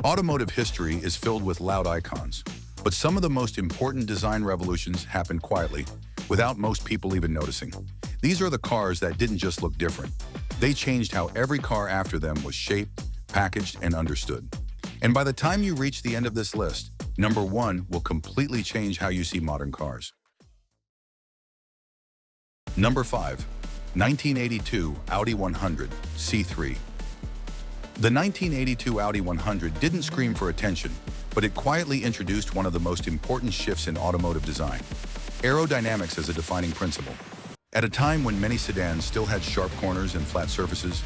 Automotive history is filled with loud icons, but some of the most important design revolutions happened quietly, without most people even noticing. These are the cars that didn't just look different. They changed how every car after them was shaped, packaged, and understood. And by the time you reach the end of this list, number 1 will completely change how you see modern cars. Number 5. 1982 Audi 100 C3. The 1982 Audi 100 didn't scream for attention, but it quietly introduced one of the most important shifts in automotive design: aerodynamics as a defining principle. At a time when many sedans still had sharp corners and flat surfaces,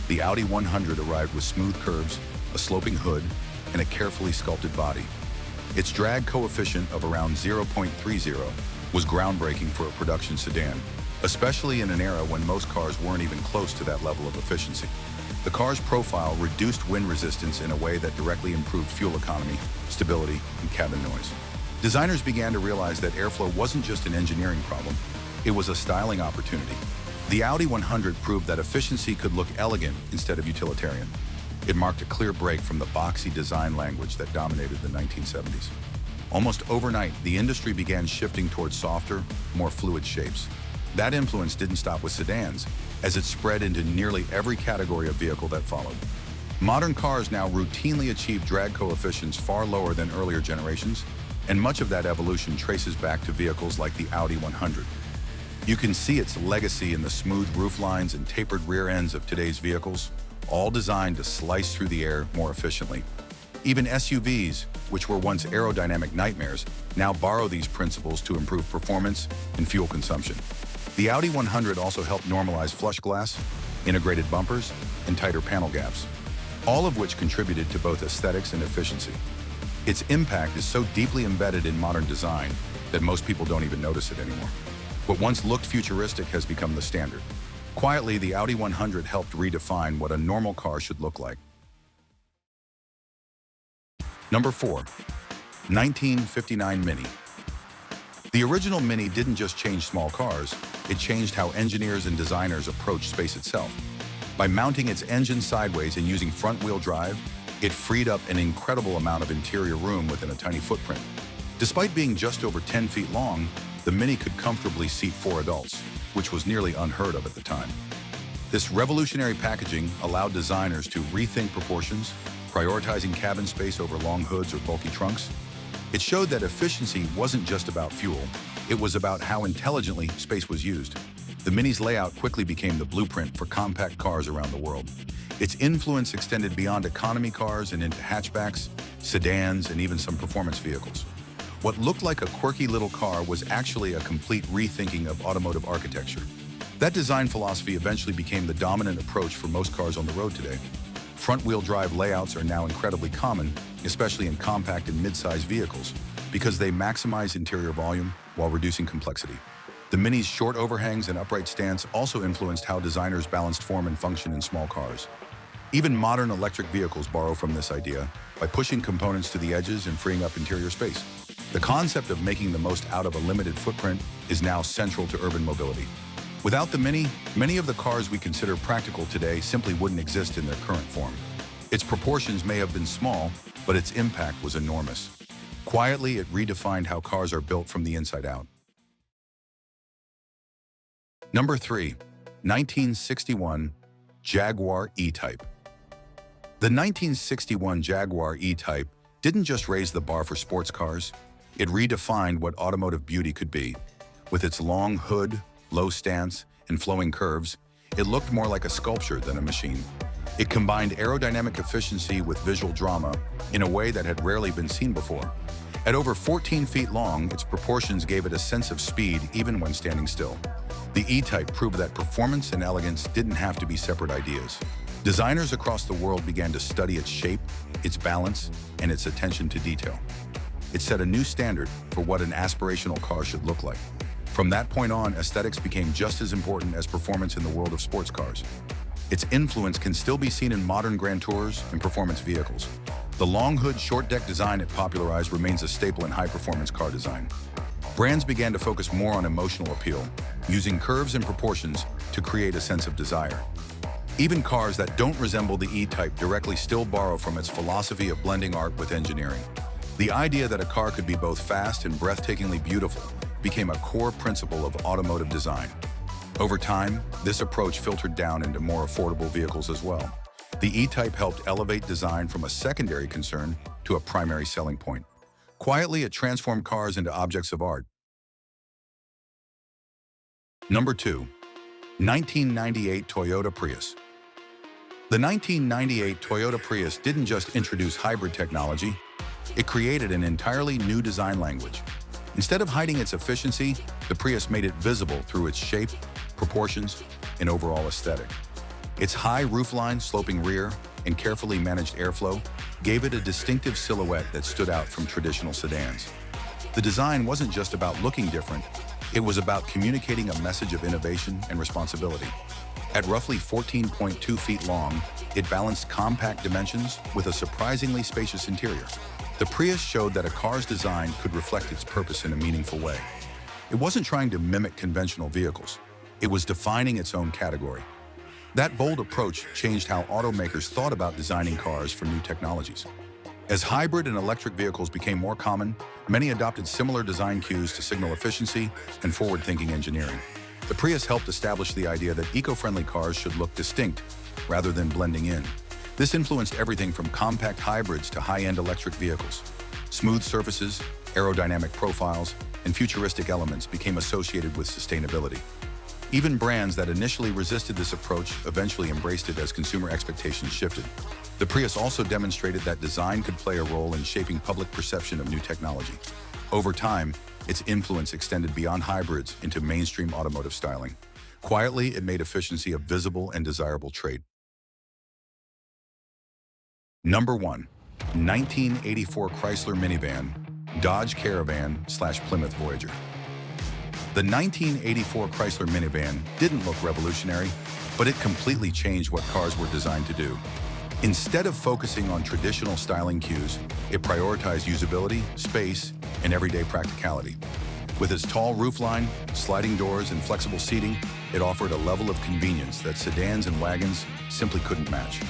the Audi 100 arrived with smooth curves, a sloping hood, and a carefully sculpted body. Its drag coefficient of around 0.30 was groundbreaking for a production sedan, especially in an era when most cars weren't even close to that level of efficiency. The car's profile reduced wind resistance in a way that directly improved fuel economy, stability, and cabin noise. Designers began to realize that airflow wasn't just an engineering problem, it was a styling opportunity. The Audi 100 proved that efficiency could look elegant instead of utilitarian. It marked a clear break from the boxy design language that dominated the 1970s. Almost overnight, the industry began shifting towards softer, more fluid shapes. That influence didn't stop with sedans, as it spread into nearly every category of vehicle that followed. Modern cars now routinely achieve drag coefficients far lower than earlier generations, and much of that evolution traces back to vehicles like the Audi 100. You can see its legacy in the smooth rooflines and tapered rear ends of today's vehicles, all designed to slice through the air more efficiently. Even SUVs, which were once aerodynamic nightmares, now borrow these principles to improve performance and fuel consumption. The Audi 100 also helped normalize flush glass, integrated bumpers, and tighter panel gaps, all of which contributed to both aesthetics and efficiency. Its impact is so deeply embedded in modern design that most people don't even notice it anymore. What once looked futuristic has become the standard. Quietly, the Audi 100 helped redefine what a normal car should look like. Number 4. 1959 Mini. The original Mini didn't just change small cars, it changed how engineers and designers approach space itself. By mounting its engine sideways and using front-wheel drive, it freed up an incredible amount of interior room within a tiny footprint. Despite being just over 10 feet long, the Mini could comfortably seat 4 adults, which was nearly unheard of at the time. This revolutionary packaging allowed designers to rethink proportions, prioritizing cabin space over long hoods or bulky trunks. It showed that efficiency wasn't just about fuel, it was about how intelligently space was used. The Mini's layout quickly became the blueprint for compact cars around the world. Its influence extended beyond economy cars and into hatchbacks, sedans, and even some performance vehicles. What looked like a quirky little car was actually a complete rethinking of automotive architecture. That design philosophy eventually became the dominant approach for most cars on the road today. Front-wheel drive layouts are now incredibly common, especially in compact and mid-sized vehicles, because they maximize interior volume while reducing complexity. The Mini's short overhangs and upright stance also influenced how designers balanced form and function in small cars. Even modern electric vehicles borrow from this idea by pushing components to the edges and freeing up interior space. The concept of making the most out of a limited footprint is now central to urban mobility. Without the Mini, many of the cars we consider practical today simply wouldn't exist in their current form. Its proportions may have been small, but its impact was enormous. Quietly, it redefined how cars are built from the inside out. Number 3. 1961 Jaguar E-Type. The 1961 Jaguar E-Type didn't just raise the bar for sports cars, it redefined what automotive beauty could be. With its long hood, low stance, and flowing curves, it looked more like a sculpture than a machine. It combined aerodynamic efficiency with visual drama in a way that had rarely been seen before. At over 14 feet long, its proportions gave it a sense of speed even when standing still. The E-Type proved that performance and elegance didn't have to be separate ideas. Designers across the world began to study its shape, its balance, and its attention to detail. It set a new standard for what an aspirational car should look like. From that point on, aesthetics became just as important as performance in the world of sports cars. Its influence can still be seen in modern Grand Tours and performance vehicles. The long hood, short deck design it popularized remains a staple in high-performance car design. Brands began to focus more on emotional appeal, using curves and proportions to create a sense of desire. Even cars that don't resemble the E-Type directly still borrow from its philosophy of blending art with engineering. The idea that a car could be both fast and breathtakingly beautiful became a core principle of automotive design. Over time, this approach filtered down into more affordable vehicles as well. The E-Type helped elevate design from a secondary concern to a primary selling point. Quietly, it transformed cars into objects of art. Number 2. 1998 Toyota Prius. The 1998 Toyota Prius didn't just introduce hybrid technology, it created an entirely new design language. Instead of hiding its efficiency, the Prius made it visible through its shape, proportions, and overall aesthetic. Its high roofline, sloping rear, and carefully managed airflow gave it a distinctive silhouette that stood out from traditional sedans. The design wasn't just about looking different, it was about communicating a message of innovation and responsibility. At roughly 14.2 feet long, it balanced compact dimensions with a surprisingly spacious interior. The Prius showed that a car's design could reflect its purpose in a meaningful way. It wasn't trying to mimic conventional vehicles, it was defining its own category. That bold approach changed how automakers thought about designing cars for new technologies. As hybrid and electric vehicles became more common, many adopted similar design cues to signal efficiency and forward-thinking engineering. The Prius helped establish the idea that eco-friendly cars should look distinct rather than blending in. This influenced everything from compact hybrids to high-end electric vehicles. Smooth surfaces, aerodynamic profiles, and futuristic elements became associated with sustainability. Even brands that initially resisted this approach eventually embraced it as consumer expectations shifted. The Prius also demonstrated that design could play a role in shaping public perception of new technology. Over time, its influence extended beyond hybrids into mainstream automotive styling. Quietly, it made efficiency a visible and desirable trait. Number 1. 1984 Chrysler Minivan, Dodge Caravan/Plymouth Voyager. The 1984 Chrysler Minivan didn't look revolutionary, but it completely changed what cars were designed to do. Instead of focusing on traditional styling cues, it prioritized usability, space, and everyday practicality. With its tall roofline, sliding doors, and flexible seating, it offered a level of convenience that sedans and wagons simply couldn't match.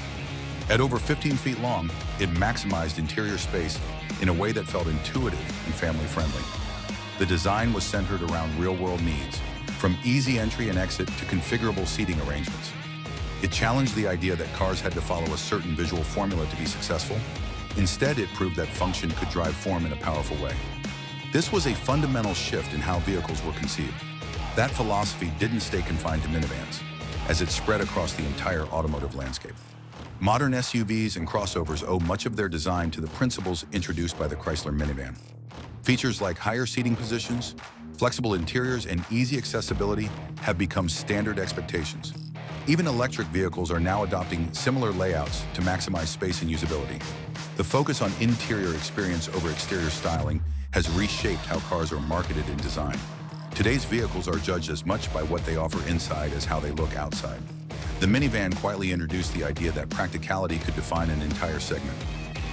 At over 15 feet long, it maximized interior space in a way that felt intuitive and family-friendly. The design was centered around real-world needs, from easy entry and exit to configurable seating arrangements. It challenged the idea that cars had to follow a certain visual formula to be successful. Instead, it proved that function could drive form in a powerful way. This was a fundamental shift in how vehicles were conceived. That philosophy didn't stay confined to minivans, as it spread across the entire automotive landscape. Modern SUVs and crossovers owe much of their design to the principles introduced by the Chrysler Minivan. Features like higher seating positions, flexible interiors, and easy accessibility have become standard expectations. Even electric vehicles are now adopting similar layouts to maximize space and usability. The focus on interior experience over exterior styling has reshaped how cars are marketed and designed. Today's vehicles are judged as much by what they offer inside as how they look outside. The minivan quietly introduced the idea that practicality could define an entire segment.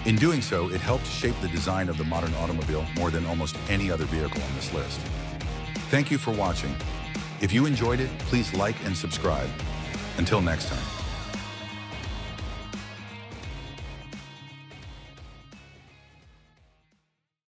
In doing so, it helped shape the design of the modern automobile more than almost any other vehicle on this list. Thank you for watching. If you enjoyed it, please like and subscribe. Until next time.